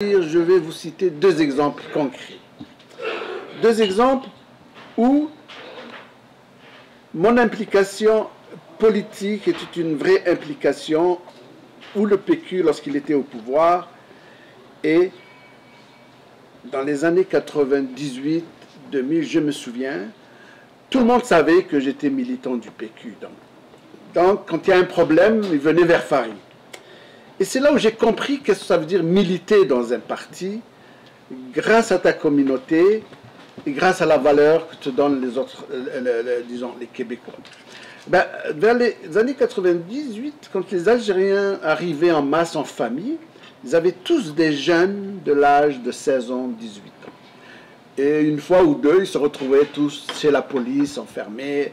Je vais vous citer deux exemples concrets. Deux exemples où mon implication politique était une vraie implication, où le PQ, lorsqu'il était au pouvoir, et dans les années 98, 2000, je me souviens, tout le monde savait que j'étais militant du PQ. Donc, quand il y a un problème, il venait vers Farid. Et c'est là où j'ai compris qu'est-ce que ça veut dire militer dans un parti, grâce à ta communauté et grâce à la valeur que te donnent les autres, disons, les Québécois. Ben, vers les années 98, quand les Algériens arrivaient en masse en famille, ils avaient tous des jeunes de l'âge de 16 ans, 18 ans. Et une fois ou deux, ils se retrouvaient tous chez la police, enfermés.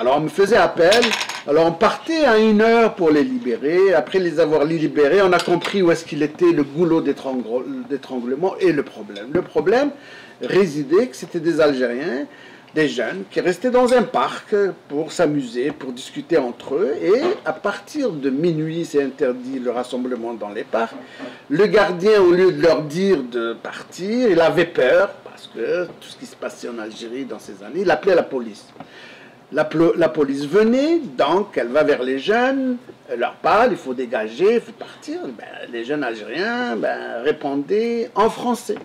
Alors on me faisait appel, alors on partait à 1 heure pour les libérer. Après les avoir libérés, on a compris où est-ce qu'il était, le goulot d'étranglement et le problème. Le problème résidait que c'était des Algériens, des jeunes, qui restaient dans un parc pour s'amuser, pour discuter entre eux. Et à partir de minuit, c'est interdit le rassemblement dans les parcs. Le gardien, au lieu de leur dire de partir, il avait peur, parce que tout ce qui se passait en Algérie dans ces années, il appelait la police. La police venait, donc elle va vers les jeunes, elle leur parle, il faut dégager, il faut partir. Ben, les jeunes Algériens répondaient en français.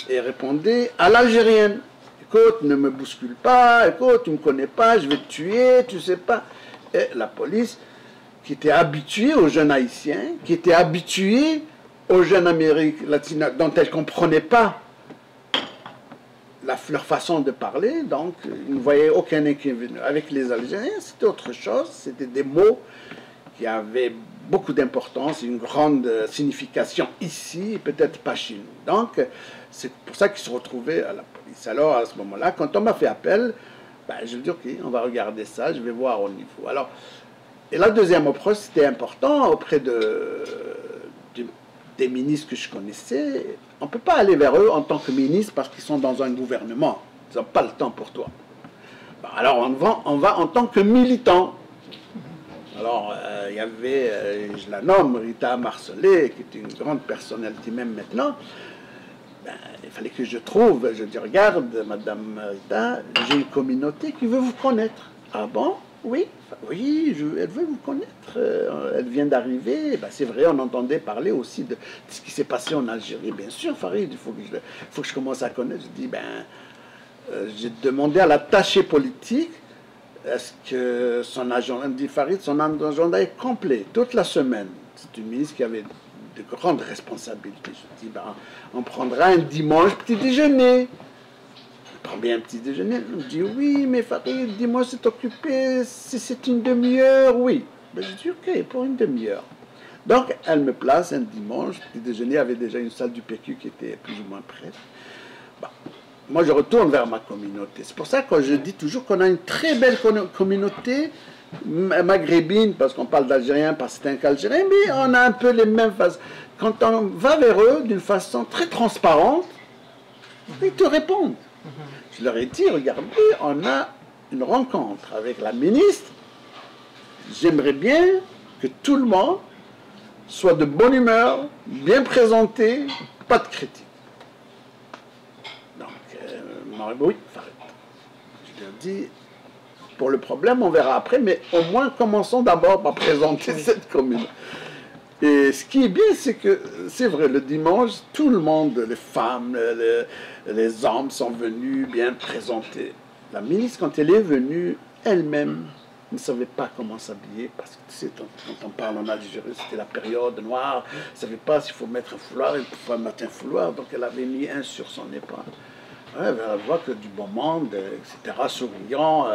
Et répondaient à l'algérienne. Écoute, ne me bouscule pas, écoute, tu ne me connais pas, je vais te tuer, tu ne sais pas. Et la police, qui était habituée aux jeunes haïtiens, qui était habituée aux jeunes Amériques latines, dont elle ne comprenait pas leur façon de parler, donc ils ne voyaient aucun inconvénient. Avec les Algériens, c'était autre chose, c'était des mots qui avaient beaucoup d'importance, une grande signification ici, peut-être pas chez nous. Donc, c'est pour ça qu'ils se retrouvaient à la police. Alors, à ce moment-là, quand on m'a fait appel, je me dis, ok, on va regarder ça, je vais voir au niveau. Alors, et la deuxième approche, c'était important auprès des ministres que je connaissais. On ne peut pas aller vers eux en tant que ministre parce qu'ils sont dans un gouvernement. Ils n'ont pas le temps pour toi. Alors, on va en tant que militant. Alors, il y avait, je la nomme, Rita Marcellet, qui est une grande personnalité même maintenant. Il fallait que je trouve, je dis, regarde, Madame Rita, j'ai une communauté qui veut vous connaître. Ah bon? Oui, oui, elle veut vous connaître. Elle vient d'arriver. C'est vrai, on entendait parler aussi de ce qui s'est passé en Algérie. Bien sûr, Farid, il faut que je commence à connaître. Je dis, j'ai demandé à l'attaché politique, est-ce que son agenda, elle me dit, Farid, son agenda est complet, toute la semaine. C'est une ministre qui avait de grandes responsabilités. Je dis, on prendra un dimanche petit déjeuner. Je prends bien un petit déjeuner. Elle me dit, oui, mais Farid, dis-moi, c'est occupé, si c'est une demi-heure, oui. Je dis, ok, pour une demi-heure. Donc, elle me place un dimanche, petit déjeuner, avait déjà une salle du PQ qui était plus ou moins prête. Moi, je retourne vers ma communauté. C'est pour ça que je dis toujours qu'on a une très belle communauté maghrébine, parce qu'on parle d'Algériens, parce que c'est un qu'Algérien, mais on a un peu les mêmes phases. Quand on va vers eux d'une façon très transparente, ils te répondent. Je leur ai dit, regardez, on a une rencontre avec la ministre. J'aimerais bien que tout le monde soit de bonne humeur, bien présenté, pas de critique. Oui, je leur dis, pour le problème, on verra après, mais au moins commençons d'abord par présenter cette commune. Et ce qui est bien, c'est que, c'est vrai, le dimanche, tout le monde, les femmes, les hommes sont venus bien présentés. La ministre, quand elle est venue, elle-même ne savait pas comment s'habiller, parce que quand on parle en Algérie, c'était la période noire, elle ne savait pas s'il faut mettre un foulard, il faut mettre un foulard, donc elle avait mis un sur son épaule. Ouais, elle voit que du bon monde, etc., souriant.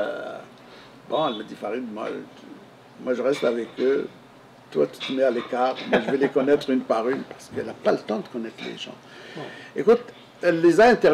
Bon, elle me dit, Farid, moi je reste avec eux, toi tu te mets à l'écart, moi je vais les connaître une par une, parce qu'elle n'a pas le temps de connaître les gens. Écoute, elle les a interviewés.